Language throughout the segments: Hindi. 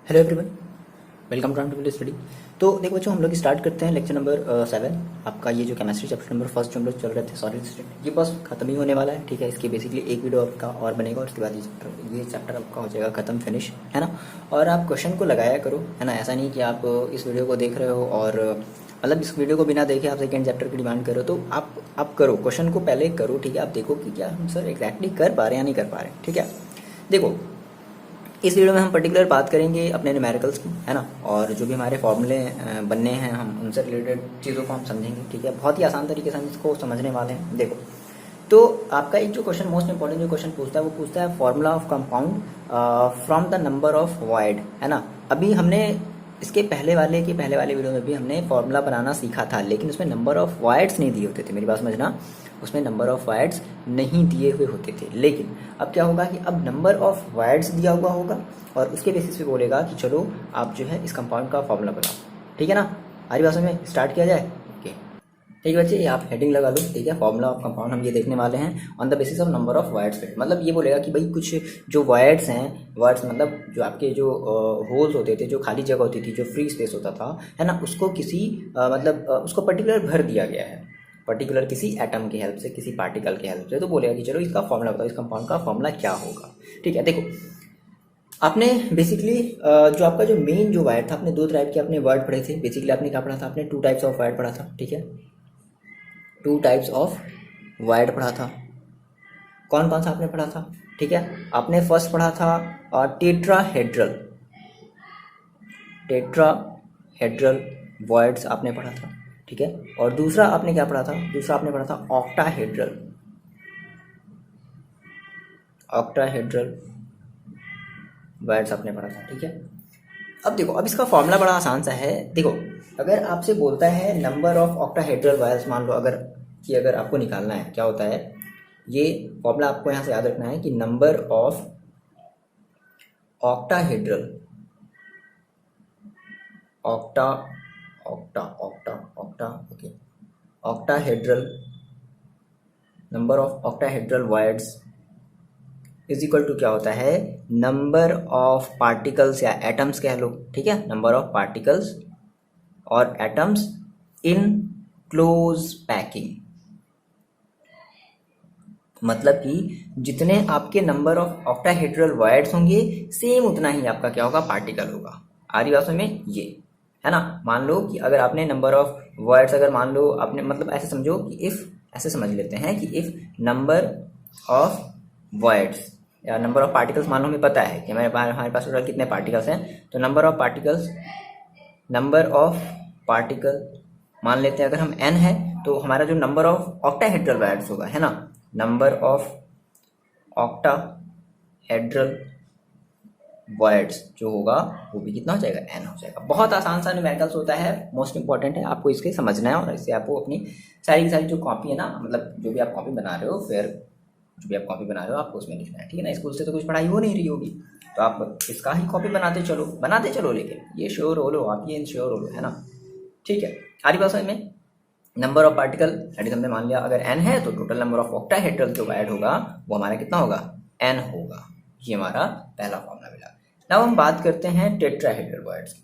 Hello everyone, welcome to Time Study. तो देखो बच्चों, हम लोग स्टार्ट करते हैं लेक्चर नंबर 7। आपका ये जो केमिस्ट्री चैप्टर नंबर फर्स्ट जो हम लोग चल रहे थे सॉलिड स्टेट, ये बस खत्म ही होने वाला है। ठीक है, इसकी बेसिकली एक वीडियो आपका और बनेगा और उसके बाद ये चैप्टर आपका हो जाएगा खत्म, फिनिश, है ना। और आप क्वेश्चन को लगाया करो, है ना। ऐसा नहीं कि आप इस वीडियो को देख रहे हो और मतलब इस वीडियो को बिना देखे आप सेकेंड चैप्टर की डिमांड करो, तो आप करो, क्वेश्चन को पहले करो। ठीक है, आप देखो कि क्या हम सर एग्जैक्टली कर पा रहे हैं या नहीं कर पा रहे हैं। ठीक है, देखो इस वीडियो में हम पर्टिकुलर बात करेंगे अपने न्यूमेरिकल्स की, है ना। और जो भी हमारे फॉर्मूले बनने हैं, हम उनसे रिलेटेड चीज़ों को हम समझेंगे। ठीक है, बहुत ही आसान तरीके से हम इसको समझने वाले हैं। देखो, तो आपका एक जो क्वेश्चन मोस्ट इंपॉर्टेंट जो क्वेश्चन पूछता है वो पूछता है formula of compound from the number of void, है ना। अभी हमने इसके पहले वाले वीडियो में भी हमने फॉर्मूला बनाना सीखा था, लेकिन उसमें नंबर ऑफ वॉइड्स नहीं दिए होते थे। मेरी बात समझना, उसमें नंबर ऑफ वॉइड्स नहीं दिए हुए होते थे। लेकिन अब क्या होगा कि अब नंबर ऑफ वॉइड्स दिया हुआ होगा और उसके बेसिस पे बोलेगा कि चलो आप जो है इस कंपाउंड का फॉर्मूला बनाओ। ठीक है ना, हमारी बात में स्टार्ट किया जाए। ओके, ठीक है बच्चे, ये आप हेडिंग लगा लो। ठीक है, फॉर्मूला ऑफ कंपाउंड हम ये देखने वाले हैं on the basis of number of words. मतलब ये बोलेगा कि भाई कुछ जो वर्ड्स हैं, वर्ड्स मतलब जो आपके जो होल्स होते थे, जो खाली जगह होती थी, जो फ्री स्पेस होता था, है ना, उसको किसी उसको पर्टिकुलर भर दिया गया है, पर्टिकुलर किसी एटम की हेल्प से, किसी पार्टिकल की हेल्प से। तो बोलेगा कि चलो इसका फॉर्मूला बताओ, इस कंपाउंड का फॉर्मूला क्या होगा। ठीक है, देखो आपने बेसिकली जो आपका जो मेन जो वर्ड था, आपने दो टाइप के अपने वर्ड पढ़े थे। बेसिकली आपने क्या पढ़ा था, आपने टू टाइप्स ऑफ वर्ड पढ़ा था। ठीक है, टू टाइप्स ऑफ वर्ड पढ़ा था। कौन कौन सा आपने पढ़ा था? ठीक है, आपने फर्स्ट पढ़ा था टेट्राहेड्रल, टेट्राहेड्रल वर्ड्स आपने पढ़ा था। ठीक है, और दूसरा आपने क्या पढ़ा था? दूसरा आपने पढ़ा था ऑक्टाहेड्रल, ऑक्टाहेड्रल वर्ड्स आपने पढ़ा था। ठीक है, अब देखो, अब इसका फॉर्मूला बड़ा आसान सा है। देखो, अगर आपसे बोलता है नंबर ऑफ ऑक्टाहेड्रल वर्ड्स, मान लो अगर आपको निकालना है, क्या होता है, ये फॉर्मूला आपको यहाँ से याद रखना है कि number of octahedral, octa octa octa octa okay, octahedral, number of octahedral voids is equal to क्या होता है, नंबर ऑफ पार्टिकल्स या एटम्स कह लो। ठीक है, नंबर ऑफ पार्टिकल्स और एटम्स इन क्लोज पैकिंग। मतलब कि जितने आपके नंबर ऑफ ऑक्टाहेड्रल वर्ड्स होंगे, सेम उतना ही आपका क्या होगा, पार्टिकल होगा। आ रही बात में ये, है ना। मान लो कि अगर आपने नंबर ऑफ वर्ड्स, अगर मान लो आपने, मतलब ऐसे समझो कि इफ, ऐसे समझ लेते हैं कि इफ नंबर ऑफ वर्ड्स या नंबर ऑफ पार्टिकल्स, मान लो हमें पता है कि हमारे पास टोटल कितने पार्टिकल्स हैं, तो number of particles, number of particle मान लेते हैं अगर हम n है, तो हमारा जो नंबर ऑफ ऑक्टाहेड्रल वर्ड्स होगा, है ना, नंबर ऑफ ऑक्टाहेड्रल वर्ड्स जो होगा वो भी कितना हो जाएगा, n हो जाएगा। बहुत आसान सा न्यूमेरिकल्स होता है, मोस्ट इंपॉर्टेंट है, आपको इसके समझना है और इससे आपको अपनी सारी की सारी जो कॉपी है ना, मतलब जो भी आप कॉपी बना रहे हो, फिर जो भी आप कॉपी बना रहे हो आपको उसमें लिखना है। ठीक है ना, स्कूल से तो कुछ पढ़ाई हो नहीं रही होगी, तो आप इसका ही कॉपी बनाते चलो, लेकिन ये श्योर हो लो, आप ये इंश्योर हो लो, है ना। ठीक है, आरी बात समझ में। Number of particle that is, हमने मान लिया अगर n है तो टोटल नंबर ऑफ ऑक्टाहेड्रल जो ऐड होगा वो हमारा कितना होगा, n होगा। ये हमारा पहला फॉर्मूला मिला। नाउ हम बात करते हैं टेट्राहेड्रल वर्ड्स की।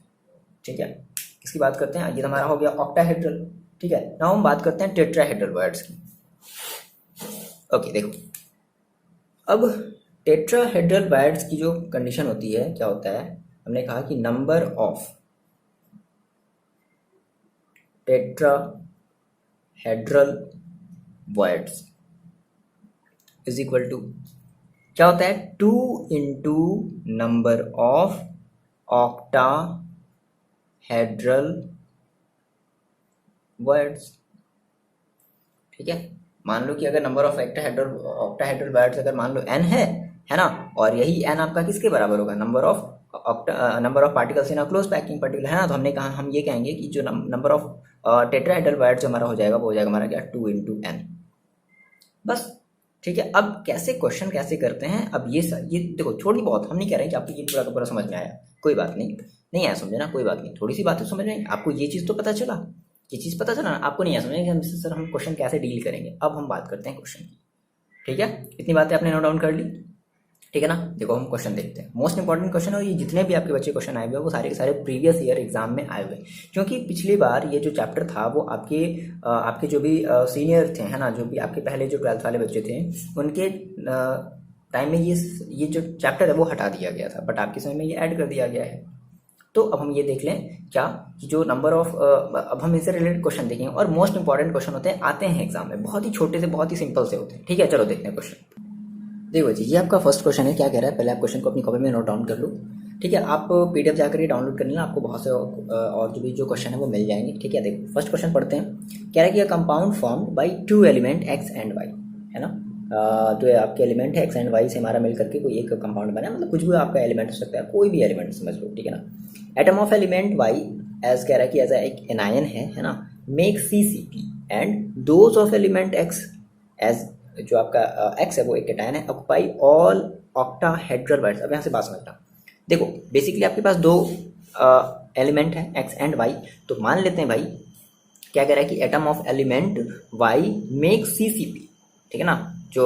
ठीक है, इसकी बात करते हैं, ये हमारा हो गया ऑक्टाहेड्रल। ठीक है, नाउ हम बात करते हैं टेट्राहेड्रल वर्ड्स की। ओके, देखो अब टेट्राहेड्रल वर्ड्स की जो कंडीशन होती है, क्या होता है, हमने कहा कि number of tetrahedral voids is equal to क्या होता है, 2 into number of octahedral voids. ठीक है, मान लो कि अगर नंबर ऑफ ऑक्टाहेड्रल वर्ड्स अगर मान लो n है ना, और यही n आपका किसके बराबर होगा, number of particles in a close packing particular, है ना। तो हमने कहा, हम ये कहेंगे कि जो नंबर ऑफ टेट्राहेड्रल वर्ड्स जो हमारा हो जाएगा वो हो जाएगा हमारा क्या, 2 इंटू n, बस। ठीक है, अब कैसे क्वेश्चन कैसे करते हैं, अब ये देखो, थोड़ी बहुत, हम नहीं कह रहे हैं कि आपको ये पूरा का पूरा समझ में आया, कोई बात नहीं, नहीं आया समझे ना, कोई बात नहीं, थोड़ी सी बातें समझ में, आपको ये चीज़ तो पता चला, ये चीज़ पता चला ना, आपको नहीं आया समझे कि हम सर हम क्वेश्चन कैसे डील करेंगे। अब हम बात करते हैं क्वेश्चन की। ठीक है, इतनी बातें आपने नोट डाउन कर ली। ठीक है ना। देखो हम क्वेश्चन देखते हैं, मोस्ट इंपॉर्टेंट क्वेश्चन, और ये जितने भी आपके बच्चे क्वेश्चन आए हुए हैं वो सारे के सारे प्रीवियस ईयर एग्जाम में आए हुए हैं, क्योंकि पिछली बार ये जो चैप्टर था वो आपके जो भी सीनियर थे, है ना, जो भी आपके पहले जो 12th वाले बच्चे थे उनके टाइम में ये जो चैप्टर है वो हटा दिया गया था, बट आपके समय में ये ऐड कर दिया गया है। तो अब हम ये देख लें क्या कि जो नंबर ऑफ, अब हम इससे रिलेटेड क्वेश्चन देखेंगे, और मोस्ट इंपॉर्टेंट क्वेश्चन आते हैं एग्जाम में, बहुत ही छोटे से बहुत ही सिंपल से होते हैं। ठीक है, चलो देखते हैं क्वेश्चन। देखो जी, ये आपका फर्स्ट क्वेश्चन है। क्या कह रहा है, पहले आप क्वेश्चन को अपनी कॉपी में नोट डाउन कर लो। ठीक है, आप पीडीएफ जाकर ये डाउनलोड कर लेना, आपको बहुत से और जो क्वेश्चन है वो मिल जाएंगे। ठीक है, देखो फर्स्ट क्वेश्चन पढ़ते हैं। कह रहा है कि compound formed by 2 element X and Y, है ना। जो आपके एलिमेंट है एक्स एंड वाई से हमारा मिल करके कोई एक कंपाउंड बना, मतलब कुछ भी आपका एलिमेंट हो सकता है, कोई भी एलिमेंट समझ लो। ठीक है ना। Atom of element Y as कह रहा है कि एज एक एनायन है ना, make CCP and those of element X as, जो आपका एक्स है वो एक कैटायन है, ऑक्यूपाई ऑल ऑक्टाहेड्रल बाइट्स। अब यहाँ से बात समझना, देखो बेसिकली आपके पास 2 एलिमेंट है एक्स एंड वाई, तो मान लेते हैं भाई क्या कह रहा है कि atom of element Y make CCP, ठीक है ना। जो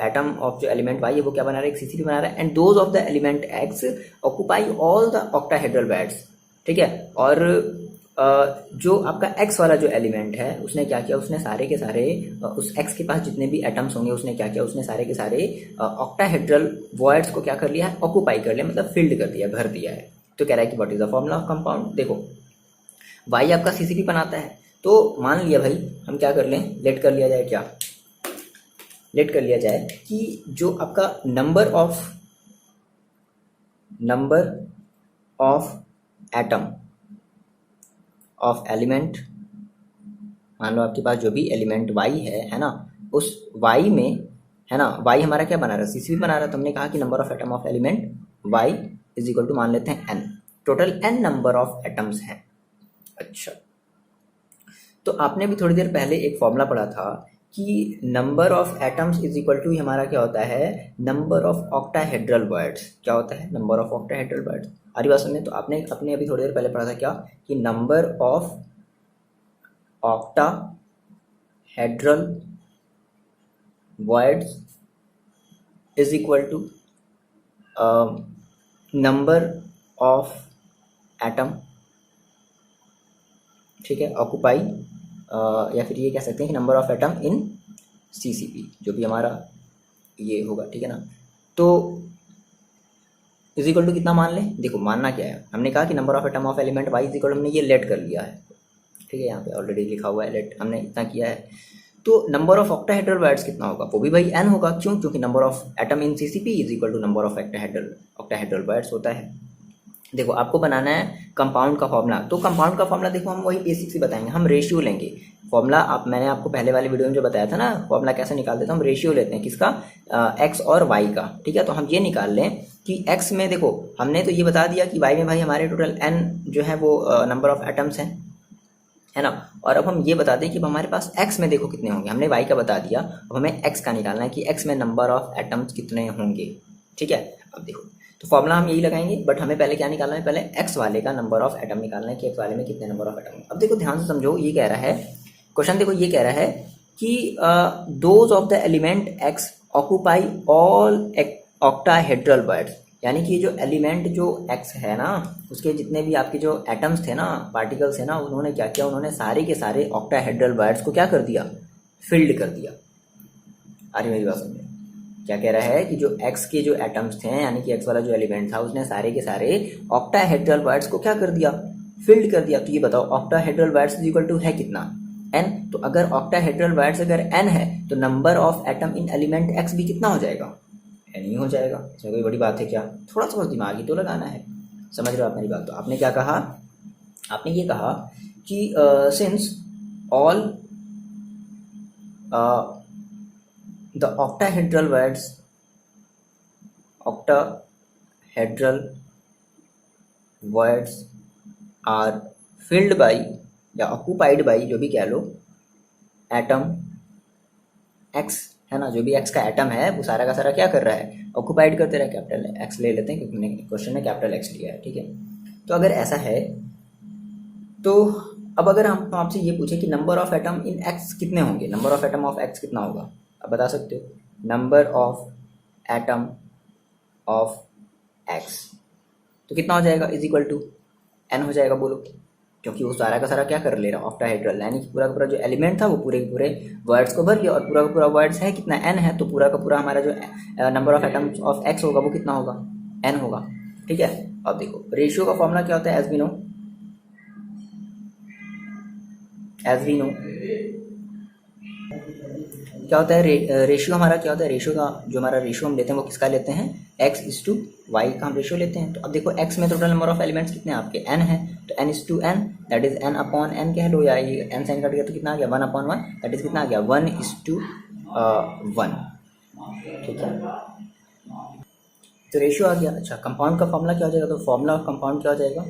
एटम ऑफ जो एलिमेंट वाई है वो क्या बना रहा है, एक CCP बना रहा है, and those of the element x occupy all the octahedral bytes. ठीक है, और जो आपका एक्स वाला जो एलिमेंट है उसने क्या किया, उसने सारे के सारे उस एक्स के पास जितने भी एटम्स होंगे उसने क्या किया, उसने सारे के सारे ऑक्टाहेड्रल वॉइड्स को क्या कर लिया है, ऑक्यूपाई कर लिया, मतलब फिल्ड कर दिया, भर दिया है। तो कह रहा है कि what is the formula of compound. देखो वाई आपका CCP बनाता है, तो मान लिया भाई हम क्या कर लें, लेट कर लिया जाए, क्या लेट कर लिया जाए कि जो आपका number of atom of element, मान लो आपके पास जो भी एलिमेंट वाई है ना, उस वाई में, है ना, वाई हमारा क्या बना रहा है, CCP बना रहा है। तो हमने कहा कि number of atom of element Y is equal to, मान लेते हैं n, total n number of atoms हैं। अच्छा, तो आपने भी थोड़ी देर पहले एक फॉर्मूला पढ़ा था कि number of atoms is equal to हमारा क्या होता है, नंबर ऑफ ऑक्टाहेड्रल वर्ड्स। क्या होता है, नंबर ऑफ ऑक्टाहेड्रल वर्ड्स। आरी बात समझे। तो आपने अभी थोड़ी देर पहले पढ़ा था क्या, कि number of octahedral voids is equal to number of atom, ठीक है, ऑक्यूपाई, या फिर ये कह सकते हैं कि number of atom in CCP, जो भी हमारा ये होगा। ठीक है ना। तो इज इक्वल टू कितना मान लें, देखो मानना क्या है, हमने कहा कि number of atom of element Y is equal, हमने ये लेट कर लिया है। ठीक है, यहाँ पे ऑलरेडी लिखा हुआ है लेट, हमने इतना किया है। तो नंबर ऑफ ऑक्टाहेड्रल बाइट्स कितना होगा, वो भी भाई n होगा। क्यों, क्योंकि number of atom in CCP is equal to number of octahedral voids होता है। देखो आपको बनाना है कंपाउंड का फॉर्मूला, तो कंपाउंड का फॉर्मूला देखो हम वही बेसिक से बताएंगे, हम रेशियो लेंगे। फॉर्मूला मैंने आपको पहले वाले वीडियो में जो बताया था ना, फॉर्मूला कैसे निकालते थे, हम रेशियो लेते हैं किसका, एक्स और वाई का। ठीक है, तो हम ये निकाल लें कि एक्स में, देखो हमने तो ये बता दिया कि वाई में भाई हमारे टोटल n जो है वो नंबर ऑफ एटम्स हैं, है ना। और अब हम ये बता दें कि हमारे पास x में देखो कितने होंगे, हमने y का बता दिया, अब हमें x का निकालना है कि x में नंबर ऑफ एटम्स कितने होंगे। ठीक है, अब देखो तो फॉर्मूला हम यही लगाएंगे, बट हमें पहले क्या निकालना है, पहले x वाले का नंबर ऑफ एटम निकालना है कि x वाले में कितने नंबर ऑफ एटम। अब देखो ध्यान से समझो, ये कह रहा है क्वेश्चन, देखो ये कह रहा है कि those of the element x occupy all octahedral bytes, यानी कि जो एलिमेंट जो x है ना, उसके जितने भी आपके जो एटम्स थे ना, पार्टिकल्स है ना, उन्होंने क्या किया, उन्होंने सारे के सारे ऑक्टाहेड्रल बाइट्स को क्या कर दिया, फिल्ड कर दिया। अरे मेरी बात समझे, क्या कह रहा है कि जो x के जो एटम्स थे, यानी कि x वाला जो एलिमेंट था, उसने सारे के सारे ऑक्टाहेड्रल बाइट्स को क्या कर दिया, फिल्ड कर दिया। तो ये बताओ ऑक्टाहेड्रल बाइट्स इक्वल टू है कितना, n। तो अगर ऑक्टाहेड्रल बाइट्स अगर n है तो number of atom in element x भी कितना हो जाएगा, n ही हो जाएगा। इसमें कोई बड़ी बात है क्या, थोड़ा सा दिमाग ही तो लगाना है। समझ रहे हो आप मेरी बात। तो आपने क्या कहा, आपने ये कहा कि since all the octahedral words are filled by या occupied by, जो भी कह लो, एटम x, है ना, जो भी x का एटम है वो सारा का सारा क्या कर रहा है, ऑक्यूपाइड करते रहा। कैपिटल x ले लेते हैं क्योंकि क्वेश्चन में कैपिटल x लिया है। ठीक है, तो अगर ऐसा है तो अब अगर हम आपसे ये पूछे कि number of atom in x कितने होंगे, number of atom of x कितना होगा, आप बता सकते हो। Number of atom of x, तो कितना हो जाएगा इज इक्वल टू एन हो जाएगा, बोलो, क्योंकि वो सारा का सारा क्या कर ले रहा है, ऑक्टाहेड्रल, यानी कि पूरा का पूरा जो एलिमेंट था वो पूरे के पूरे वर्ड्स को भर गया, और पूरा का पूरा वर्ड्स है कितना, एन है, तो पूरा का पूरा हमारा जो number of atoms of x होगा वो कितना होगा, एन होगा। ठीक है, अब देखो रेशियो का फॉर्मूला क्या होता है, एज वी नो क्या होता है, रेशियो हमारा क्या होता है, रेशियो का जो हमारा रेशियो हम लेते हैं वो किसका लेते हैं, x इज टू वाई का हम रेशियो लेते हैं। तो अब देखो x में टोटल नंबर ऑफ एलिमेंट्स कितने हैं आपके, n है, तो n is to n, that is n upon n कह लो, या ये n साइन कट गया तो कितना आ गया 1 अपॉन 1, दैट इज कितना आ गया 1 इज टू 1। ठीक है, तो रेशियो आ गया। अच्छा, कंपाउंड का फॉर्मूला क्या हो जाएगा, तो फॉर्मूला ऑफ कंपाउंड क्या हो जाएगा,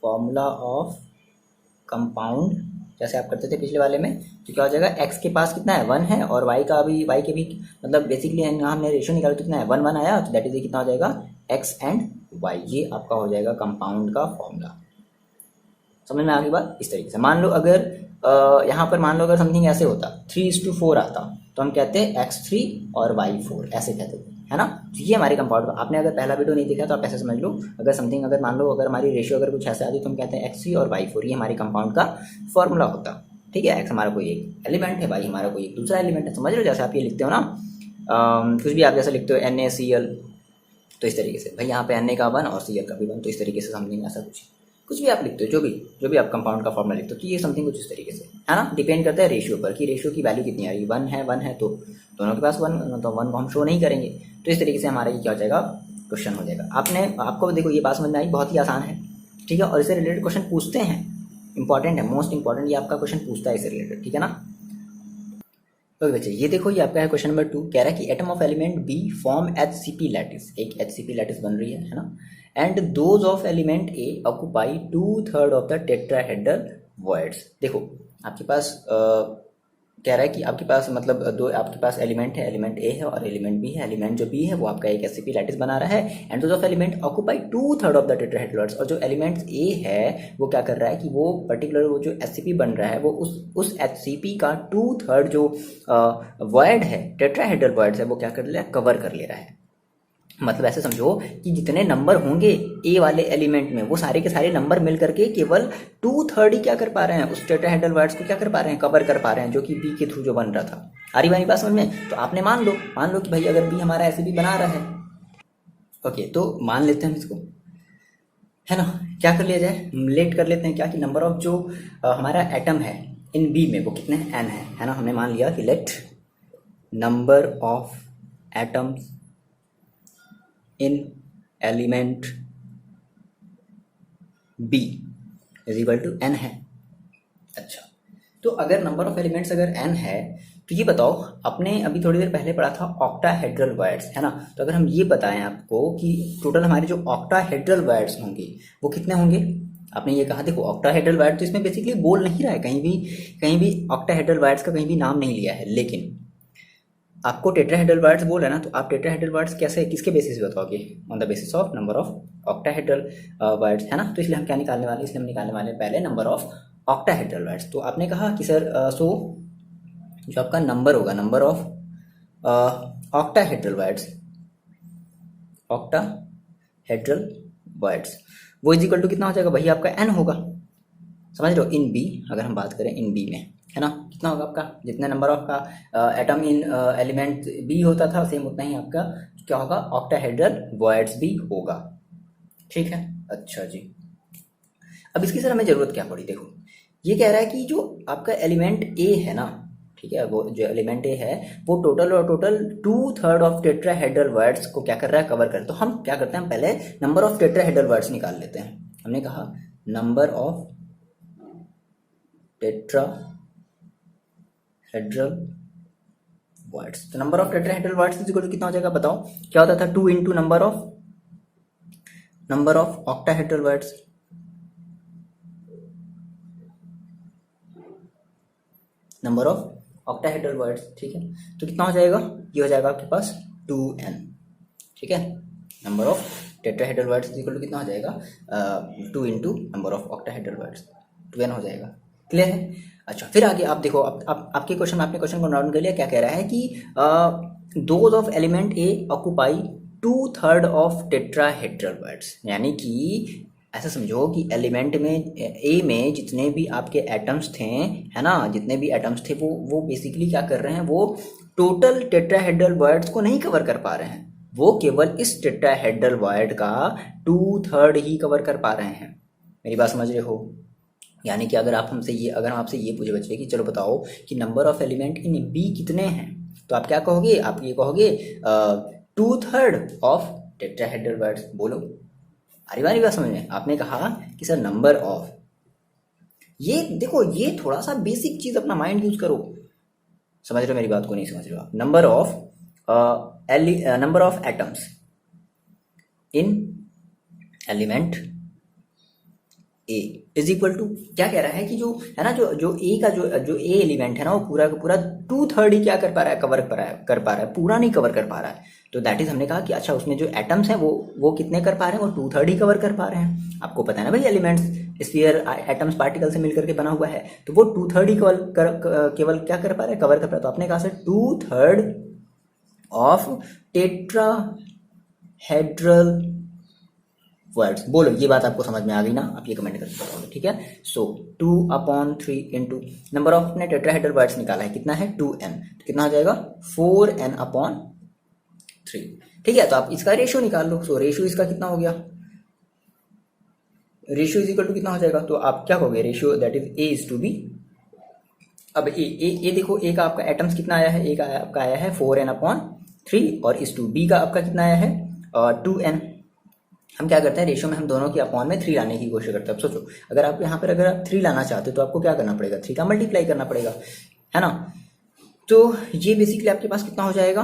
फॉर्मूला ऑफ कंपाउंड जैसे आप करते थे पिछले वाले में, तो क्या हो जाएगा, x के पास कितना है 1 है, और y का भी, y के भी मतलब बेसिकली हमने रेशियो निकाला तो कितना है 1 1 आया, तो दैट इज कितना हो जाएगा x एंड y, ये आपका हो जाएगा कंपाउंड का फॉर्मूला। समझ में आ गई बात। इस तरीके से मान लो अगर यहाँ पर मान लो अगर समथिंग ऐसे होता 3:4 आता, तो हम कहते हैं x3 और y4 ऐसे कहते थे, है ना। तो ये हमारी कंपाउंड, आपने अगर पहला वीडियो नहीं देखा तो आप ऐसे समझ लो, अगर समथिंग अगर मान लो अगर हमारी रेशियो अगर कुछ ऐसे आती तो हम कहते हैं x3 और y4, ये हमारी कंपाउंड का फॉर्मूला होता। ठीक है, x हमारा कोई एक एलिमेंट है, y हमारा कोई एक दूसरा एलिमेंट है, समझ रहे हो। जैसे आप ये लिखते हो ना, कुछ भी आप जैसे लिखते हो NaCl, तो इस तरीके से भाई यहाँ पे Na का 1 और Cl का भी 1, तो इस तरीके से समथिंग ऐसा कुछ भी आप लिखते हो, जो भी आप कंपाउंड का फॉर्मूला लिखते हो, तो ये समथिंग कुछ इस तरीके से, है ना। डिपेंड करता है रेशियो पर कि रेशियो की वैल्यू कितनी आ रही है, 1 है तो दोनों के पास 1, तो 1 को हम शो नहीं करेंगे। तो इस तरीके से हमारा ये क्या हो जाएगा, क्वेश्चन हो जाएगा। आपको देखो ये बात समझ में आई, बहुत ही आसान है। ठीक है, और इससे रिलेटेड क्वेश्चन पूछते हैं, इंपॉर्टेंट है, मोस्ट इंपॉर्टेंट, ये आपका क्वेश्चन पूछता है इससे रिलेटेड। ठीक है ना। तो बच्चे ये देखो, ये आपका है क्वेश्चन नंबर 2, कह रहा है कि atom of element B form HCP lattice, एक HCP लैटिस बन रही है ना, and those of element A occupy 2/3 of the tetrahedral voids. देखो आपके पास कह रहा है कि आपके पास मतलब दो आपके पास एलिमेंट है, एलिमेंट ए है और एलिमेंट बी है। एलिमेंट जो बी है वो आपका एक HCP लैटिस बना रहा है, and those of element occupy 2/3 of the tetrahedral voids. और जो एलिमेंट ए है वो क्या कर रहा है कि वो पर्टिकुलर वो जो HCP बन रहा है वो उस HCP का 2/3 जो वॉइड है, टेट्राहेड्रल वॉइड्स है, वो क्या कर ले रहा है, कवर कर ले रहा है। मतलब ऐसे समझो कि जितने नंबर होंगे ए वाले एलिमेंट में, वो सारे के सारे नंबर मिल करके केवल 2/3 ही क्या कर पा रहे हैं, उस टेट्राहेड्रल वर्ड्स को क्या कर पा रहे हैं, कवर कर पा रहे हैं, जो कि बी के थ्रू जो बन रहा था। आ रही बात समझ में। तो आपने मान लो कि भाई अगर बी हमारा ऐसे भी बना रहा है, ओके, तो मान लेते हैं हम इसको, है ना। क्या कर लिया जाए, लेट कर लेते हैं क्या कि नंबर ऑफ जो हमारा एटम है इन बी में वो कितने हैं, एन है ना। हमने मान लिया कि let number of atoms in element B is equal to n है। अच्छा, तो अगर नंबर ऑफ एलिमेंट्स अगर एन है, तो ये बताओ, आपने अभी थोड़ी देर पहले पढ़ा था ऑक्टाहेड्रल वर्ड्स, है ना। तो अगर हम ये बताएं आपको कि टोटल हमारे जो ऑक्टाहेड्रल वर्ड्स होंगे वो कितने होंगे, आपने ये कहा, देखो ऑक्टाहेड्रल वर्ड तो इसमें बेसिकली बोल नहीं रहा है, कहीं भी ऑक्टाहेड्रल वर्ड्स का कहीं भी नाम नहीं लिया है, लेकिन आपको टेट्राहेड्रल वर्ड्स बोल है ना, तो आप टेट्राहेड्रल वर्ड्स कैसे, किसके बेसिस पे बताओगे, on the basis of number of octahedral words, है ना। तो इसलिए हम क्या निकालने वाले, इसलिए हम निकालने वाले पहले नंबर ऑफ ऑक्टाहेड्रल वर्ड्स। तो आपने कहा कि सर सो जो आपका नंबर होगा, number of octahedral words, octahedral words, वो इज इक्वल टू कितना हो जाएगा, वही आपका एन होगा। समझ रहे हो, इन बी अगर हम बात करें इन बी में, है ना, कितना होगा आपका, जितने नंबर ऑफ का एटम इन एलिमेंट बी होता था सेम उतना ही आपका क्या होगा, ऑक्टाहेड्रल वर्ड्स भी होगा। ठीक है, अच्छा जी। अब इसकी सर हमें जरूरत क्या पड़ी, देखो ये कह रहा है कि जो आपका एलिमेंट ए है ना, ठीक है, वो जो एलिमेंट ए है वो टोटल 2/3 ऑफ टेट्राहेड्रल वर्ड्स को क्या कर रहा है, कवर कर। तो हम क्या करते हैं, हम पहले नंबर ऑफ टेट्राहेड्रल वर्ड्स निकाल लेते हैं। हमने कहा नंबर ऑफ टेट्राहेड्रल वर्ड्स, तो number of tetrahedral voids is equal to कितना हो जाएगा, बताओ क्या होता था, 2 into number of octahedral voids, number of octahedral voids. ठीक है, तो कितना हो जाएगा, ये हो जाएगा आपके पास 2n। ठीक है, number of tetrahedral voids is equal to कितना हो जाएगा, 2 into number of octahedral voids, 2n हो जाएगा। क्लियर है। अच्छा, फिर आगे आप देखो, आपके क्वेश्चन में आपने क्वेश्चन को नोट कर लिया, क्या कह रहा है कि those of element A occupy 2/3 of tetrahedral words, यानी कि ऐसा समझो कि एलिमेंट में ए में जितने भी आपके एटम्स थे, है ना, जितने भी एटम्स थे वो बेसिकली क्या कर रहे हैं, वो टोटल टेट्राहेड्रल वर्ड्स को नहीं कवर कर पा रहे हैं, वो केवल इस टेट्राहेड्रल वर्ड का 2/3 ही कवर कर पा रहे हैं। मेरी बात समझ रहे हो? यानी कि अगर हम आपसे ये पूछे बच्चे कि चलो बताओ कि number of element in B कितने हैं, तो आप क्या कहोगे? आप ये कहोगे 2/3 ऑफ टेट्राहेड्रल वर्ड्स। बोलो, अरे बारी बात समझ में? आपने कहा कि सर नंबर ऑफ, ये देखो, ये थोड़ा सा बेसिक चीज अपना माइंड यूज करो। समझ रहे हो मेरी बात को? नहीं समझ रहे हो आप? Number of atoms in element A is equal to, क्या कह रहा है कि जो है ना, जो ए का जो ए एलिमेंट है ना, वो पूरा का पूरा 2/3 ही क्या कर पा रहा है, कवर कर पा रहा है, पूरा नहीं कवर कर पा रहा है। तो दैट इज, हमने कहा कि अच्छा उसमें जो एटम्स हैं वो कितने कर पा रहे हैं, वो 2/3 ही कवर कर पा रहे हैं। आपको पता है ना भाई, एलिमेंट्स स्फीयर एटम्स पार्टिकल से मिलकर के बना हुआ है, तो वो 2/3 ही केवल क्या कर पा रहे हैं, कवर कर पा रहे हैं। तो आपने कहा सर 2/3 ऑफ टेट्राहेड्रल वर्ड्स। बोलो, ये बात आपको समझ में आ गई ना? आप ये कमेंट करके बताओगे, ठीक है? सो 2/3 इंटू नंबर ऑफ अपने टेट्राहेड्रल वर्ड्स निकाला है, कितना है 2n, तो कितना हो जाएगा 4n/3, ठीक है? तो आप इसका रेशियो निकाल लो। सो रेशियो इसका कितना हो गया, रेशियो इज इक्वल टू कितना हो जाएगा, तो आप क्या कहोगे, ratio that is a is to b। अब ए देखो, ए का आपका एटम्स कितना आया है, ए का आपका आया है 4n/3 और इस टू b का आपका कितना आया है 2n। हम क्या करते हैं, रेशियो में हम दोनों की अपॉन में 3 लाने की कोशिश करते हैं। अब सोचो, अगर आप यहाँ पर अगर आप 3 लाना चाहते हो तो आपको क्या करना पड़ेगा, 3 का मल्टीप्लाई करना पड़ेगा, है ना? तो ये बेसिकली आपके पास कितना हो जाएगा,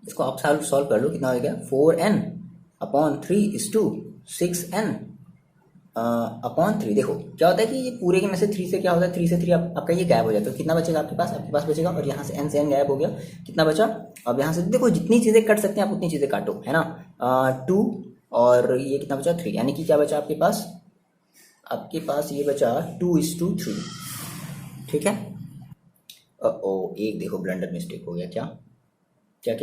इसको आप सॉल्व कर लो, कितना हो गया 4n/3 इज टू 6n/3। देखो क्या होता है कि ये पूरे के में से 3 से क्या होता है, 3 से 3 आपका ये गायब हो जाता है, तो कितना बचेगा आपके पास बचेगा, और यहाँ से n गायब हो गया, कितना बचा? अब यहाँ से देखो, जितनी चीज़ें कट सकते हैं आप उतनी चीज़ें काटो, है ना? 2 और ये कितना बचा 3, यानी कि क्या बचा आपके पास ये बचा 2:3, ठीक है? एक देखो ब्लंडर मिस्टेक हो गया, क्या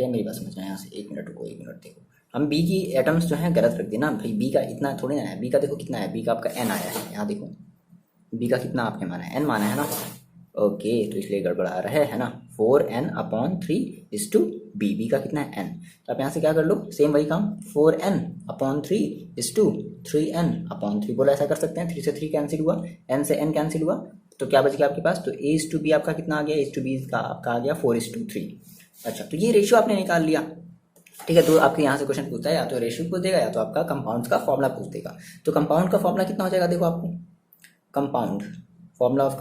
मेरी बात समझना है? यहाँ से 1 मिनट रुको, 1 मिनट देखो, हम बी की एटम्स जो हैं गलत रख दी ना भाई। बी का इतना थोड़ी ना है, बी का देखो कितना है, बी का आपका n आया है, यहाँ देखो बी का कितना आपने माना है, n माना है ना, ओके, तो इसलिए गड़बड़ आ रहा है ना। 4n/3 इज टू बी का कितना है n, तो आप यहाँ से क्या कर लो, सेम वही काम, 4n/3 इज टू 3n/3। बोला ऐसा कर सकते हैं, 3 से 3 कैंसिल हुआ, n से n कैंसिल हुआ, तो क्या बच गया आपके पास, तो a इज टू बी आपका कितना आ गया, a इज टू बी का आपका आ गया 4:3। अच्छा, तो ये रेशियो आपने निकाल लिया, ठीक है? तो आपके यहाँ से क्वेश्चन पूछता है, या तो रेशियो पूछ देगा या तो आपका कंपाउंड का फॉर्मूला पूछ देगा। तो कंपाउंड का फॉर्मूला कितना हो जाएगा, देखो आपको, formula of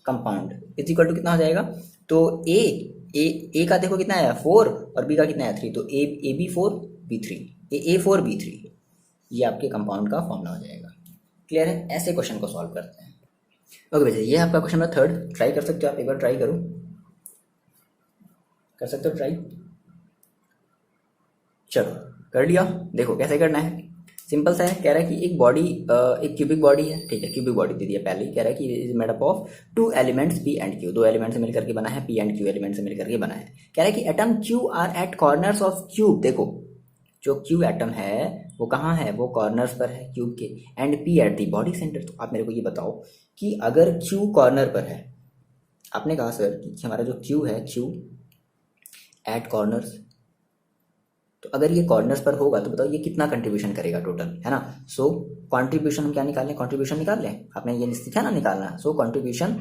compound is equal to कितना हो जाएगा, तो ए का देखो कितना आया 4 और बी का कितना है 3, तो A4B3, ये आपके कंपाउंड का फॉर्मूला हो जाएगा। क्लियर है? ऐसे क्वेश्चन को सॉल्व करते हैं। ओके बच्चे, ये आपका क्वेश्चन नंबर 3 ट्राई कर सकते हो आप, एक बार ट्राई कर सकते हो ट्राई। चलो कर लिया, देखो कैसे करना है, सिंपल सा है। कह रहा है कि एक क्यूबिक बॉडी है, ठीक है? क्यूबिक बॉडी दे दिया पहले ही, कह रहा है कि is made up of 2 elements P and Q, 2 element से मिलकर के बना है, P एंड Q एलिमेंट से मिलकर के बना है। कह रहा है कि atom Q are at corners of cube. देखो जो Q एटम है वो कहाँ है, वो कॉर्नर्स पर है क्यूब के, and P at the body centre. तो आप मेरे को ये बताओ कि अगर Q कॉर्नर पर है, आपने कहा सर कि हमारा जो Q है, Q एट कॉर्नर्स, तो अगर ये कॉर्नर्स पर होगा तो बताओ ये कितना कंट्रीब्यूशन करेगा टोटल, है ना? सो कंट्रीब्यूशन हम क्या निकाल लें, कंट्रीब्यूशन निकाल लें, आपने ये सीखा ना निकालना। So contribution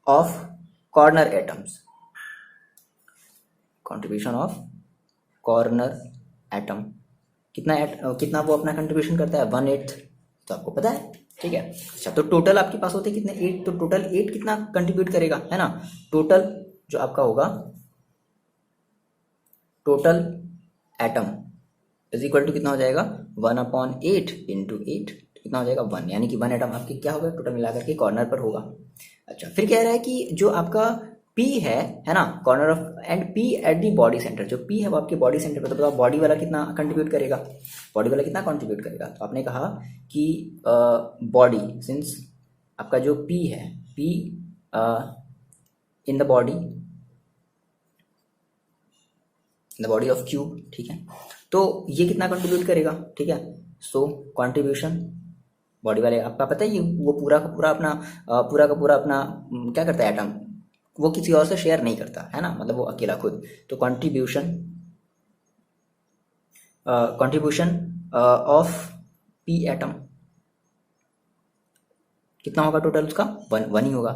of corner atoms, contribution of corner atom कितना वो अपना कंट्रीब्यूशन करता है, 1/8, तो आपको पता है, ठीक है? अच्छा, तो टोटल आपके पास होते कितने 8, तो टोटल 8 कितना कंट्रीब्यूट करेगा, है ना? टोटल जो आपका होगा, total atom is equal to कितना हो जाएगा 1/8 इंटू 8, कितना हो जाएगा 1, यानी कि 1 एटम आपके क्या होगा टोटल मिलाकर के कॉर्नर पर होगा। अच्छा, फिर कह रहा है कि जो आपका P है ना, corner of and P at the body centre, जो P है वो आपके बॉडी सेंटर पर, तो बताओ बॉडी वाला कितना कंट्रीब्यूट करेगा, तो आपने कहा कि बॉडी, सिंस आपका जो P है, P in the body the body of cube, ठीक है। तो ये कितना कंट्रीब्यूट करेगा, ठीक है। सो कंट्रीब्यूशन बॉडी वाले आपका पता है ये वो पूरा का पूरा अपना क्या करता है एटम, वो किसी और से शेयर नहीं करता है ना, मतलब वो अकेला खुद। तो कंट्रीब्यूशन ऑफ पी एटम कितना होगा टोटल उसका, वन ही होगा।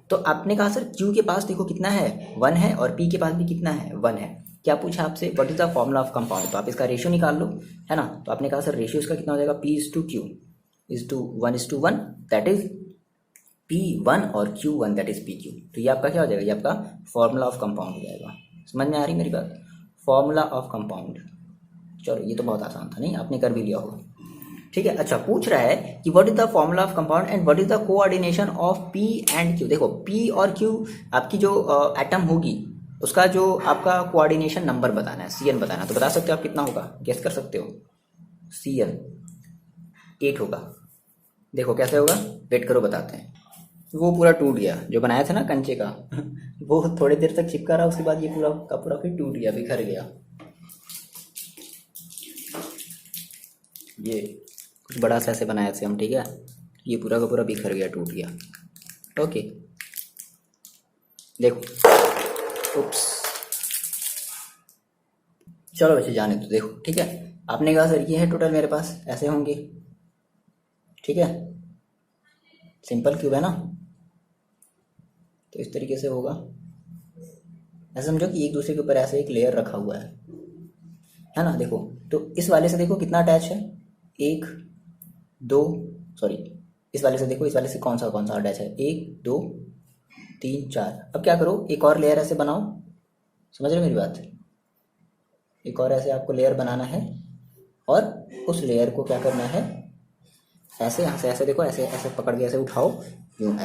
तो आपने कहा सर क्यू के पास देखो कितना है, 1 है, और पी के पास भी कितना है, 1 है। क्या पूछा आपसे, what is the formula of compound, तो आप इसका रेशियो निकाल लो, है ना। तो आपने कहा सर रेशियो इसका कितना हो जाएगा, P is to Q is to 1:1, that is P1 और Q1 दैट इज PQ। तो ये आपका क्या हो जाएगा, ये आपका फॉर्मूला ऑफ कंपाउंड हो जाएगा। समझ में आ रही मेरी बात, फॉर्मूला ऑफ कंपाउंड। चलो ये तो बहुत आसान था, नहीं आपने कर भी लिया होगा, ठीक है। अच्छा पूछ रहा है कि what is the formula of compound and what is the coordination of P and Q। देखो P और Q आपकी जो एटम होगी उसका जो आपका कोऑर्डिनेशन नंबर बताना है, CN बताना है। तो बता सकते हो आप कितना होगा, गेस कर सकते हो। CN 8 होगा। देखो कैसे होगा, वेट करो बताते हैं। वो पूरा टूट गया जो बनाया था ना कंचे का वो थोड़ी देर तक चिपका रहा, उसके बाद ये पूरा का पूरा फिर टूट गया, बिखर गया। ये कुछ बड़ा सा ऐसे बनाया थे हम, ठीक है। ये पूरा का पूरा बिखर गया, टूट गया। ओके देखो, उप्स, चलो वैसे जाने तो देखो, ठीक है। आपने कहा सर ये है टोटल मेरे पास, ऐसे होंगे, ठीक है। सिंपल क्यूब है ना, तो इस तरीके से होगा। ऐसा समझो कि एक दूसरे के ऊपर ऐसे एक लेयर रखा हुआ है ना। देखो तो इस वाले से देखो कितना अटैच है, 1 2 सॉरी इस वाले से देखो, इस वाले से कौन सा अटैच है, 1 2 3 4। अब क्या करो, एक और लेयर ऐसे बनाओ, समझ रहे मेरी बात। एक और ऐसे आपको लेयर बनाना है और उस लेयर को क्या करना है, ऐसे यहाँ से ऐसे देखो, ऐसे ऐसे पकड़ के ऐसे उठाओ, यूं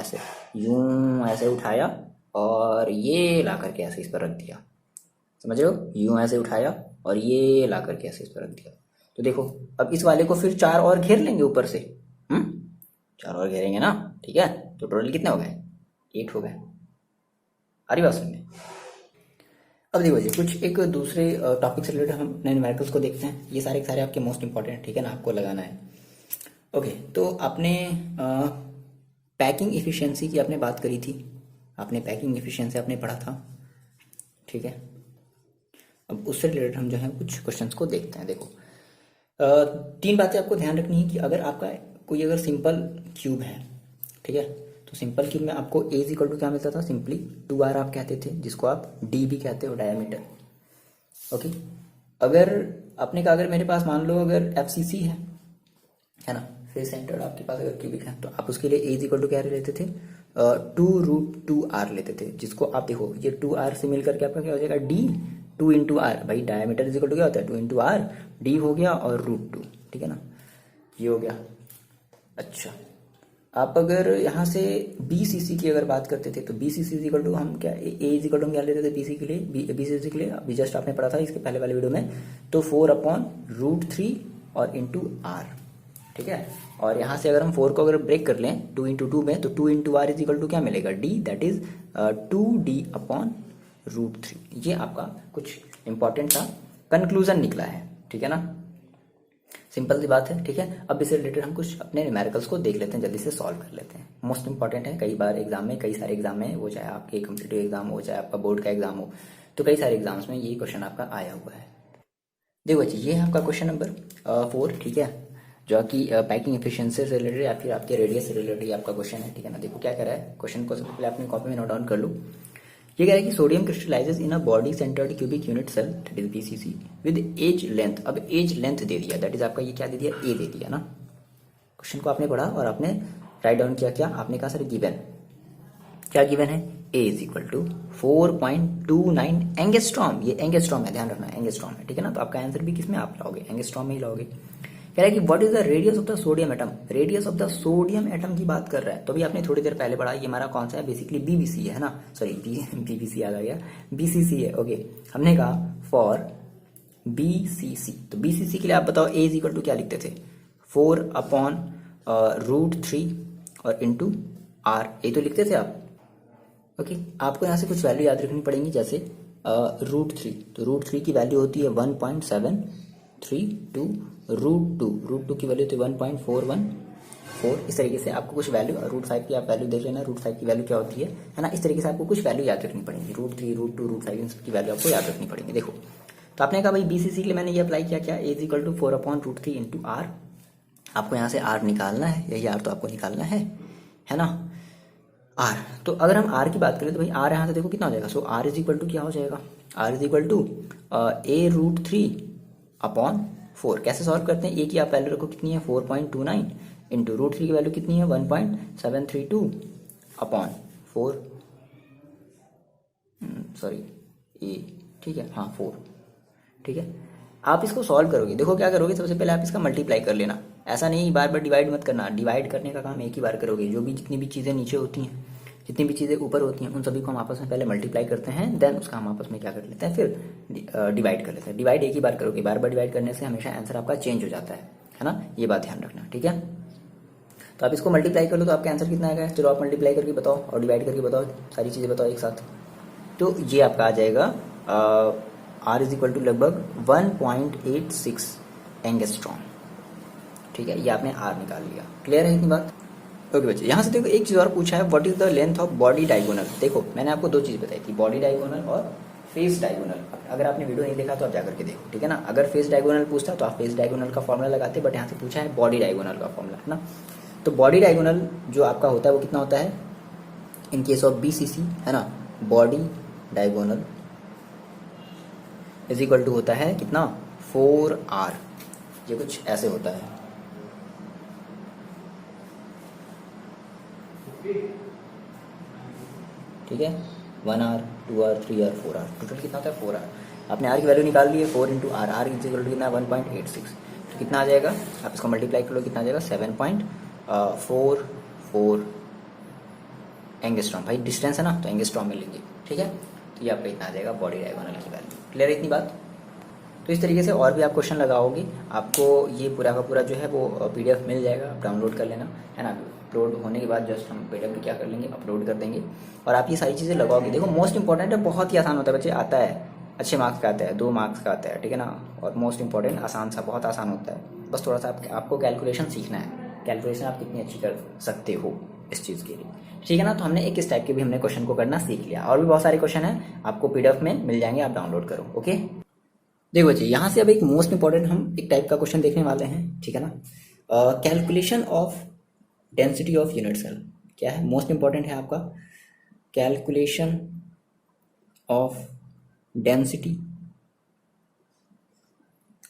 ऐसे उठाया और ये ला करके ऐसे इस पर रख दिया, समझ रहे हो। यूं ऐसे उठाया और ये ला करके ऐसे इस पर रख दिया। तो देखो अब इस वाले को फिर 4 और घेर लेंगे ऊपर से, 4 और घेरेंगे ना, ठीक है। तो टोटल कितने हो गए, 8 हो गए। आ रही बात समझ में। अब देखो जी कुछ एक दूसरे टॉपिक से रिलेटेड हम अपने न्यूमेरिकल्स को देखते हैं। ये सारे के सारे आपके मोस्ट इंपॉर्टेंट, ठीक है ना, आपको लगाना है। ओके तो आपने पैकिंग इफिशिएंसी की आपने बात करी थी, आपने पैकिंग इफिशिएंसी आपने पढ़ा था, ठीक है। अब उससे रिलेटेड हम जो है कुछ क्वेश्चंस को देखते हैं। देखो 3 बातें आपको ध्यान रखनी है कि अगर आपका कोई अगर सिंपल क्यूब है, ठीक है, तो सिंपल क्यूब में आपको A इक्वल टू क्या मिलता था, सिंपली 2R आप कहते थे, जिसको आप D भी कहते हो, डायमीटर। ओके अगर आपने कहा अगर मेरे पास मान लो अगर FCC है ना, फेस सेंटर्ड आपके पास अगर क्यूबिक है, तो आप उसके लिए A इक्वल टू क्या लेते थे, 2√2R लेते थे, जिसको आप देखो ये 2R से मिल करके आपका क्या हो जाएगा, D 2 इंटू आर। भाई डायमीटर इज इक्वल टू क्या होता है, 2 इंटू आर, डी हो गया और √2, ठीक है ना, ये हो गया। अच्छा आप अगर यहाँ से BCC की अगर बात करते थे, तो BCC इज इक्वल टू हम क्या, A इज इक्वल टू हम क्या लेते थे BC के लिए, BCC के लिए अभी जस्ट आपने पढ़ा था इसके पहले वाले वीडियो में, तो 4/√3 और इंटू आर, ठीक है। और यहाँ से अगर हम 4 को अगर ब्रेक कर लें 2 इंटू 2 में, तो 2 into r is equal to क्या मिलेगा, D, दैट इज 2D/√3। ये आपका कुछ इंपॉर्टेंट सा कंक्लूजन निकला है, ठीक है ना, सिंपल सी बात है, ठीक है। अब इससे रिलेटेड हम कुछ अपने न्यूमेरिकल्स को देख लेते हैं, जल्दी से सॉल्व कर लेते हैं। मोस्ट इंपॉर्टेंट है, कई बार एग्जाम में, कई सारे एग्जाम में, वो चाहे आपके कॉम्पिटिटिव एग्जाम हो, चाहे आपका बोर्ड का एग्जाम हो, तो कई सारे एग्जाम्स में ये क्वेश्चन आपका आया हुआ है। देखो जी ये है आपका क्वेश्चन नंबर 4, ठीक है, जो कि पैकिंग एफिशिएंसी से रिलेटेड या फिर आपके रेडियस से रिलेटेड आपका क्वेश्चन है, ठीक है ना। देखो क्या कह रहा है क्वेश्चन को, सबसे पहले अपनी कॉपी में नोट डाउन कर लो। ये कह रहा है कि sodium crystallises in a body centred cubic unit cell, that is BCC, with edge length. अब एज लेंथ दे दिया, दैट इज आपका ये क्या दे दिया, A दे दिया ना। क्वेश्चन को आपने पढ़ा और आपने राइट डाउन किया, क्या आपने कहा सर गिवन, क्या गिवन है, A is equal to 4.29 angstrom. ये एंगस्ट्रॉम है, ध्यान रखना एंगस्ट्रॉम है, ठीक है ना। तो आपका आंसर भी किसमें आप लाओगे, एंगस्ट्रॉम में ही लाओगे। कह रहा है कि what is the radius of the sodium atom, radius of the sodium atom की बात कर रहा है। तो भी आपने थोड़ी देर पहले पढ़ा, ये हमारा कौन सा है, बेसिकली BBC है ना, सॉरी BBC याद आ गया, BCC है। ओके हमने कहा फॉर BCC, तो BCC के लिए आप बताओ A इज इक्वल टू क्या लिखते थे, 4/√3 और इंटू R, ये तो लिखते थे आप। ओके आपको यहाँ से कुछ वैल्यू याद रखनी पड़ेंगी, जैसे √3, तो √3 की वैल्यू होती है 1.732, √2 की वैल्यू होती है 1.414। इस तरीके से आपको कुछ वैल्यू, √5 की आप वैल्यू देख लेना, √5 की वैल्यू क्या होती है ना। इस तरीके से आपको कुछ वैल्यू याद रखनी पड़ेगी, √3, √2, √5 इन सब की वैल्यू आपको याद रखनी पड़ेगी। देखो, तो आपने कहा भाई BCC के लिए मैंने ये अप्लाई किया, क्या A = 4/√3 इंटू R। आपको यहाँ से R निकालना है, यही R तो आपको निकालना है ना, R। तो अगर हम R की बात करें तो भाई R यहाँ से देखो कितना हो जाएगा, सो R = क्या हो जाएगा, R A√3/4। कैसे सॉल्व करते हैं, A की आप वैल्यू रखो कितनी है 4.29 इंटू √3 की वैल्यू कितनी है 1.732/4, सॉरी A, ठीक है, हाँ 4, ठीक है। आप इसको सॉल्व करोगे, देखो क्या करोगे, सबसे पहले आप इसका मल्टीप्लाई कर लेना, ऐसा नहीं बार बार डिवाइड मत करना, डिवाइड करने का काम एक ही बार करोगे। जो भी जितनी भी चीज़ें नीचे होती हैं, जितनी भी चीज़ें ऊपर होती हैं, उन सभी को हम आपस में पहले मल्टीप्लाई करते हैं, देन उसका हम आपस में क्या कर लेते हैं, फिर डिवाइड कर लेते हैं। डिवाइड एक ही बार करोगे, बार बार डिवाइड करने से हमेशा आंसर आपका चेंज हो जाता है ना, ये बात ध्यान रखना, ठीक है। तो आप इसको मल्टीप्लाई कर लो तो आपका आंसर कितना आएगा, चलो आप मल्टीप्लाई करके बताओ और डिवाइड करके बताओ, सारी चीज़ें बताओ एक साथ। तो ये आपका आ जाएगा R = लगभग 1.86 एंगस्ट्रॉम, ठीक है। ये आपने R निकाल लिया, क्लियर है इतनी बात। ओके बच्चे, यहाँ से देखो एक चीज़ और पूछा है, what is the length of body diagonal. देखो मैंने आपको दो चीज़ बताई थी, बॉडी डायगोनल और फेस डायगोनल। अगर आपने वीडियो नहीं देखा तो आप जाकर के देखो, ठीक है ना। अगर फेस डायगोनल पूछता तो आप फेस डायगोनल का फॉर्मूला लगाते, बट यहाँ से पूछा है बॉडी डायगोनल का फॉर्मूला, है ना। तो बॉडी डायगोनल जो आपका होता है वो कितना होता है इन केस ऑफ BCC, है ना, बॉडी डायगोनल = होता है कितना 4R। ये कुछ ऐसे होता है, ठीक है, 1R, 2R, 3R, 4R, total कितना होता है 4R। आपने R की वैल्यू निकाल ली है 4 × R, R = कितना 1.86, तो कितना आ जाएगा, आप इसको मल्टीप्लाई कर लो, कितना आ जाएगा 7.44 एंगस्ट्रॉम। भाई डिस्टेंस है ना, तो एंगस्ट्रॉम में लेंगे, ठीक है। तो ये आपका इतना आ जाएगा बॉडी डायगोनल की वैल्यू, क्लियर है इतनी बात। तो इस तरीके से और भी आप क्वेश्चन लगाओगे, आपको ये पूरा का पूरा जो है वो PDF मिल जाएगा, आप डाउनलोड कर लेना, है ना। अपलोड होने के बाद जस्ट हम PDF भी क्या कर लेंगे, अपलोड कर देंगे, और आप ये सारी चीज़ें लगाओगे। देखो मोस्ट इंपॉर्टेंट है, बहुत ही आसान होता है बच्चे, आता है, अच्छे मार्क्स का आता है, 2 मार्क्स का आता है, ठीक है ना। और मोस्ट इंपॉर्टेंट आसान सा, बहुत आसान होता है, बस थोड़ा सा आपको कैलकुलेशन सीखना है, कैलकुलेशन आप कितनी अच्छी कर सकते हो इस चीज़ के लिए, ठीक है ना। तो हमने एक इस टाइप के भी हमने क्वेश्चन को करना सीख लिया, और भी बहुत सारे क्वेश्चन हैं आपको PDF में मिल जाएंगे, आप डाउनलोड करो, ओके। देखो बच्चे, यहाँ से अब एक मोस्ट इंपॉर्टेंट हम एक टाइप का क्वेश्चन देखने वाले हैं, ठीक है ना। Calculation of density of unit cell, क्या है, मोस्ट इंपॉर्टेंट है आपका, calculation of density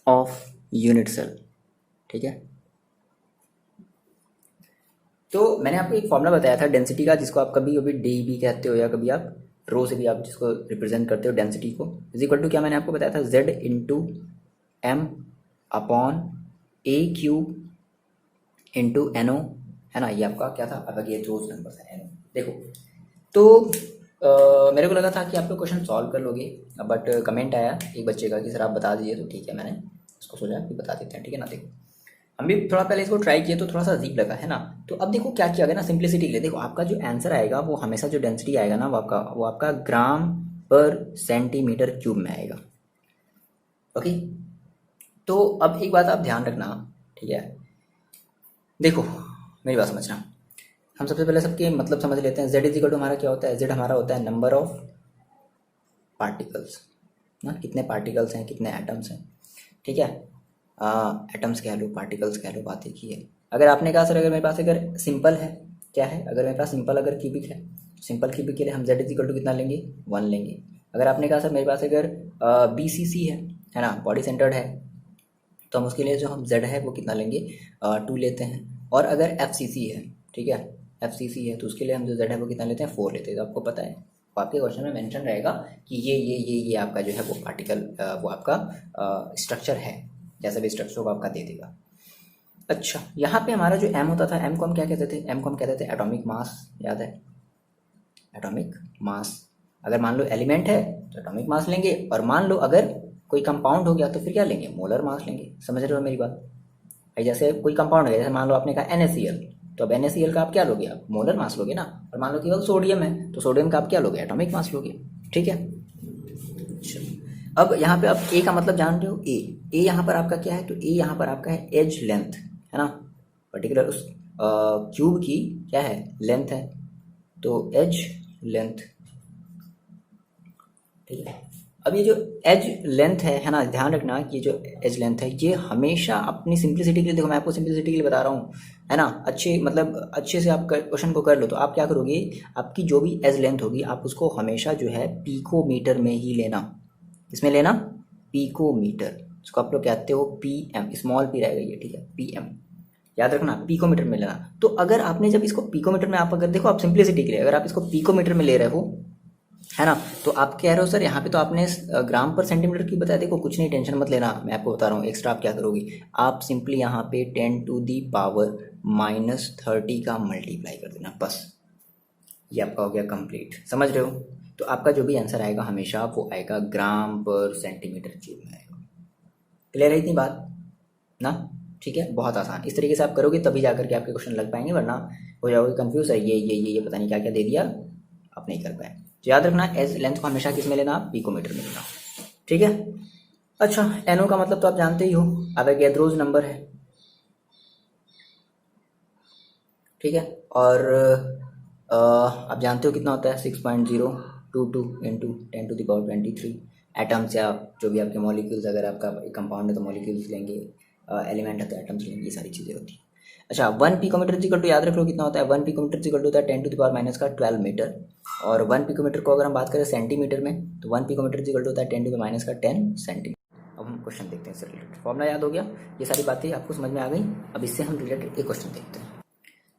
of unit cell, ठीक है। तो मैंने आपको एक फॉर्मूला बताया था डेंसिटी का, जिसको आप कभी कभी DB कहते हो, या कभी आप रो से भी आप जिसको रिप्रेजेंट करते हो डेंसिटी को, = क्या मैंने आपको बताया था, Z × M/AQ × NO, है ना। ये आपका क्या था, अब ये रोज नंबर है NO। देखो तो मेरे को लगा था कि आप लोग क्वेश्चन सॉल्व कर लोगे, बट कमेंट आया एक बच्चे का कि सर आप बता दीजिए, तो ठीक है, मैंने उसको सोचा कि बता देते हैं, ठीक है ना। देखो हम भी थोड़ा पहले इसको ट्राई किए तो थोड़ा सा अजीब लगा, है ना। तो अब देखो क्या किया गया ना, सिंप्लिसिटी के लिए, देखो आपका जो आंसर आएगा वो हमेशा, जो डेंसिटी आएगा ना वो आपका g/cm³ में आएगा, ओके। तो अब एक बात आप ध्यान रखना, ठीक है। देखो मेरी बात समझना, हम सबसे पहले सबके मतलब समझ लेते हैं। Z = हमारा क्या होता है, Z हमारा होता है नंबर ऑफ पार्टिकल्स ना, कितने पार्टिकल्स हैं, कितने एटम्स हैं, ठीक है। एटम्स कह लो, पार्टिकल्स कह लो, बात एक ही है। अगर आपने कहा सर अगर मेरे पास अगर सिंपल है, क्या है, अगर मेरे पास सिंपल अगर क्यूबिक है, सिंपल क्यूबिक के लिए हम Z = कितना लेंगे 1 लेंगे। अगर आपने कहा सर मेरे पास अगर BCC है ना, बॉडी सेंटर्ड है, तो हम उसके लिए जो हम Z है वो कितना लेंगे 2 लेते हैं। और अगर FCC है, ठीक है, FCC है, तो उसके लिए हम जो Z है वो कितना लेते हैं 4 लेते हैं। तो आपको पता है, आपके क्वेश्चन में मेंशन रहेगा कि ये आपका जो है वो पार्टिकल, वो आपका स्ट्रक्चर है, जैसा भी स्ट्रक्चर को आपका दे देगा। अच्छा, यहाँ पे हमारा जो M होता था, M को हम क्या कहते थे, M को हम कहते थे एटॉमिक मास, याद है, एटॉमिक मास। अगर मान लो एलिमेंट है तो एटॉमिक मास लेंगे, और मान लो अगर कोई कंपाउंड हो गया तो फिर क्या लेंगे, मोलर मास लेंगे। समझ रहे हो मेरी बात। जैसे कोई कंपाउंड है, जैसे मान लो आपने कहा NaCl, तो अब NaCl का आप क्या लोगे, आप मोलर मास लोगे ना। और मान लो केवल सोडियम है, तो सोडियम का आप क्या लोगे, एटॉमिक मास लोगे, ठीक है। अब यहाँ पे आप ए का मतलब जान रहे हो, ए यहाँ पर आपका क्या है, तो ए यहाँ पर आपका है एज लेंथ, है ना, पर्टिकुलर उस क्यूब की क्या है, लेंथ है, तो एज लेंथ, ठीक है। अब ये जो एज लेंथ है ना, ध्यान रखना कि ये जो एज लेंथ है ये हमेशा अपनी सिंप्लिसिटी के लिए, देखो मैं आपको सिंप्लिसिटी के लिए बता रहा हूँ, है ना, अच्छे से आप क्वेश्चन को कर लो, तो आप क्या करोगे, आपकी जो भी एज लेंथ होगी आप उसको हमेशा जो है पिकोमीटर में ही लेना, इसमें लेना पिकोमीटर, इसको आप लोग कहते हो पीएम, स्मॉल पी रहेगा ये, ठीक है, पीएम, याद रखना पिकोमीटर में लेना। तो अगर आपने जब इसको पिकोमीटर में, आप अगर देखो, आप सिंप्लिसिटी के लिए अगर आप इसको पिकोमीटर में ले रहे हो, है ना, तो आप कह रहे हो सर यहाँ पे तो आपने ग्राम पर सेंटीमीटर क्यों बताया, देखो कुछ नहीं, टेंशन मत लेना, मैं आपको बता रहा हूँ एक्स्ट्रा आप क्या करोगे, आप सिंपली यहाँ पे 10⁻⁻30 का मल्टीप्लाई कर देना, बस ये आपका हो गया कंप्लीट, समझ रहे हो। तो आपका जो भी आंसर आएगा हमेशा वो आएगा ग्राम पर सेंटीमीटर क्यूब में आएगा। क्लियर है इतनी बात ना, ठीक है, बहुत आसान, इस तरीके से आप करोगे तभी जाकर के आपके क्वेश्चन लग पाएंगे, वरना हो जाओगे कंफ्यूज है, ये पता नहीं क्या क्या दे दिया, आप नहीं कर पाए। तो याद रखना एज लेंथ को हमेशा किस में लेना, पिकोमीटर में लेना, ठीक है। अच्छा, एनओ का मतलब तो आप जानते ही हो, अवोगाद्रोस नंबर है, ठीक है, और आप जानते हो कितना होता है, 6.022 इंटू 10⁻23 एटम्स, या जो भी आपके मॉलिक्यूल्स, अगर आपका एक कंपाउंड है तो मॉलिक्यूल्स लेंगे, एलिमेंट है तो एटम्स लेंगे, ये सारी चीज़ें होती हैं। अच्छा, 1 पिकोमीटर इक्वल टू, याद रख लो कितना होता है, 1 पिकोमीटर इक्वल टू होता है 10⁻⁻12 मीटर, और 1 पिकोमीटर को अगर हम बात करें सेंटीमीटर में, तो 1 पिकोमीटर इक्वल टू होता है 10⁻10 सेंटीमीटर। अब हम क्वेश्चन देखते हैं, इससे रिलेटेड फॉर्मूला याद हो गया, ये सारी बातें आपको समझ में आ गई। अब इससे हम रिलेटेड एक क्वेश्चन देखते हैं।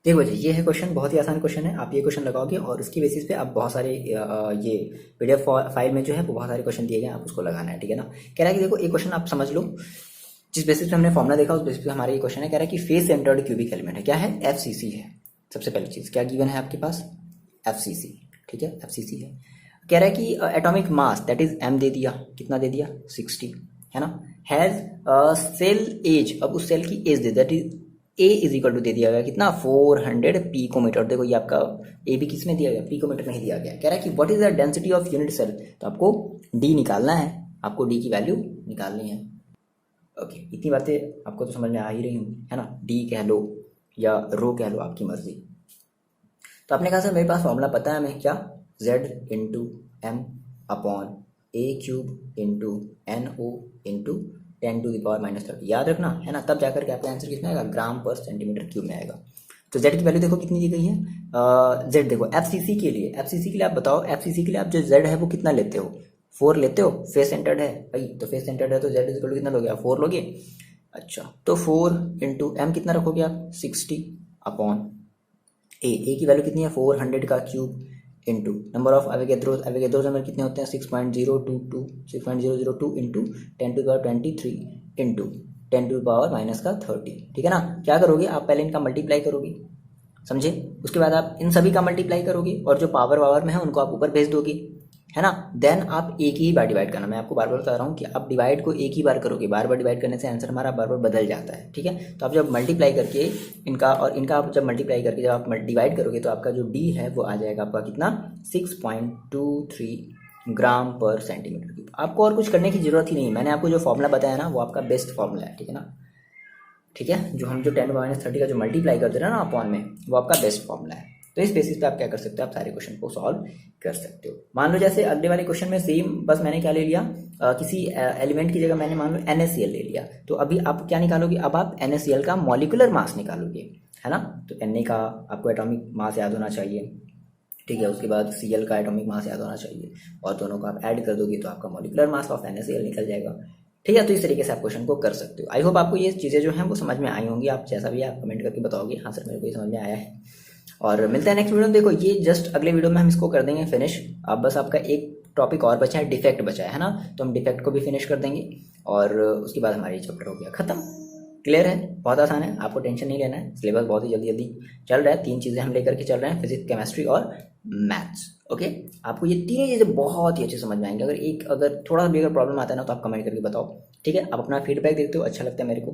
देखो जी, ये है क्वेश्चन, बहुत ही आसान क्वेश्चन है, आप ये क्वेश्चन लगाओगे और उसकी बेसिस पे आप बहुत सारे ये पीडीएफ फाइल में जो है वो बहुत सारे क्वेश्चन दिए गए हैं, आप उसको लगाना है, ठीक है ना। कह रहा है कि देखो एक क्वेश्चन आप समझ लो, जिस बेसिस पे हमने फॉर्मुला देखा उस बेसिस पे हमारा ये क्वेश्चन है, कह रहा है कि फेस सेंटर्ड क्यूबिक एलिमेंट है, क्या है, एफसीसी है। सबसे पहली चीज क्या गिवन है आपके पास, एफसीसी, ठीक है, एफसीसी है। कह रहा है कि atomic mass that is M दे दिया, कितना दे दिया, 60, है ना, हैज सेल एज, अब उस सेल की एज दे, that is a is equal to दे दिया गया कितना, 400 पिकोमीटर। देखो ये आपका ए भी किस में दिया गया, पिकोमीटर में ही दिया गया। कह रहा है कि what is the density of unit cell, तो आपको डी निकालना है, आपको डी की वैल्यू निकालनी है। ओके, इतनी बातें आपको तो समझ में आ ही रही होंगी, है ना, डी कह लो या रो कह लो, आपकी मर्जी। तो आपने कहा सर मेरे पास फॉर्मूला पता है हमें, क्या, z into M upon a cube into N O into 10⁻⁻30, याद रखना, है ना, तब जाकर के आपका आंसर कितना आएगा, ग्राम पर सेंटीमीटर क्यूब में आएगा। तो z की वैल्यू देखो कितनी दी गई है, z देखो एफसीसी के लिए, एफसीसी के लिए आप बताओ, एफसीसी के लिए आप जो z है वो कितना लेते हो, 4 लेते हो, फेस सेंटर्ड है भाई, तो फेस सेंटर्ड है तो z इक्वल टू कितना लोगे आप, 4 लोगे। अच्छा, तो 4 इंटू एम कितना रखोगे आप, 60 अपॉन ए की वैल्यू कितनी है, 400 का cube into number of Avogadro's, Avogadro's number कितने होते हैं, 6.002 इंटू 10⁻23 इंटू 10⁻⁻30, ठीक है ना। क्या करोगे आप, पहले इनका मल्टीप्लाई करोगे, समझे, उसके बाद आप इन सभी का मल्टीप्लाई करोगे और जो पावर में है उनको आप ऊपर भेज दोगे, है ना, देन आप एक ही बार डिवाइड करना। मैं आपको बार बार बता रहा हूँ कि आप डिवाइड को एक ही बार करोगे, बार बार डिवाइड करने से आंसर हमारा बार बार बदल जाता है, ठीक है। तो आप जब मल्टीप्लाई करके इनका और इनका आप जब मल्टीप्लाई करके जब आप डिवाइड करोगे तो आपका जो डी है वो आ जाएगा आपका कितना, 6.23 ग्राम पर सेंटीमीटर क्यूब। आपको और कुछ करने की जरूरत ही नहीं, मैंने आपको जो फॉर्मूला बताया ना वो आपका बेस्ट फॉर्मूला है, ठीक है ना, ठीक है, जो हम जो 10⁻30 का जो मल्टीप्लाई करते हैं ना अपॉन में, वो आपका बेस्ट फॉर्मूला है। तो इस बेसिस पे आप क्या कर सकते हो, आप सारे क्वेश्चन को सॉल्व कर सकते हो। मान लो जैसे अगले वाले क्वेश्चन में सेम, बस मैंने क्या ले लिया, किसी एलिमेंट की जगह मैंने मान लो NaCl ले लिया, तो अभी आप क्या निकालोगे, अब आप NaCl का मॉलिकुलर मास निकालोगे, है ना। तो Na का आपको एटॉमिक मास याद होना चाहिए, ठीक है, उसके बाद Cl का एटॉमिक मास याद होना चाहिए, और दोनों को आप ऐड कर दोगे तो आपका मॉलिकुलर मास ऑफ NaCl निकल जाएगा, ठीक है। तो इस तरीके से आप क्वेश्चन को कर सकते हो। आई होप आपको ये चीज़ें जो हैं वो समझ में आई होंगी, आप जैसा भी आप कमेंट करके बताओगे, हाँ सर मेरे को ये समझ में आया है। और मिलते हैं नेक्स्ट वीडियो में। देखो ये जस्ट अगले वीडियो में हम इसको कर देंगे फिनिश। अब बस आपका एक टॉपिक और बचा है, डिफेक्ट बचा है ना, तो हम डिफेक्ट को भी फिनिश कर देंगे और उसके बाद हमारी चैप्टर हो गया खत्म। क्लियर है, बहुत आसान है, आपको टेंशन नहीं लेना है, सिलेबस बहुत ही जल्दी जल्दी चल रहा है, 3 चीज़ें हम लेकर के चल रहे हैं, फिजिक्स, केमिस्ट्री और मैथ्स। ओके, आपको ये 3 चीज़ें बहुत ही अच्छे समझ में आएंगे। अगर थोड़ा भी अगर प्रॉब्लम आता है ना तो आप कमेंट करके बताओ, ठीक है। आप अपना फीडबैक देखते हो, अच्छा लगता है मेरे को,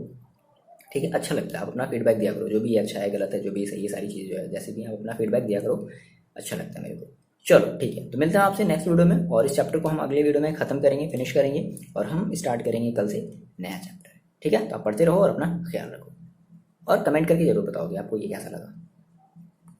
ठीक है, अच्छा लगता है, आप अपना फीडबैक दिया करो, जो भी अच्छा है गलत है जो भी सही है, सारी चीज़ जो है जैसे भी आप अपना फीडबैक दिया करो, अच्छा लगता है मेरे को। चलो ठीक है, तो मिलते हैं आपसे नेक्स्ट वीडियो में, और इस चैप्टर को हम अगले वीडियो में खत्म करेंगे, फिनिश करेंगे, और हम स्टार्ट करेंगे कल से नया चैप्टर। ठीक है, तो आप पढ़ते रहो और अपना ख्याल रखो, और कमेंट करके जरूर बताओगे आपको ये कैसा लगा।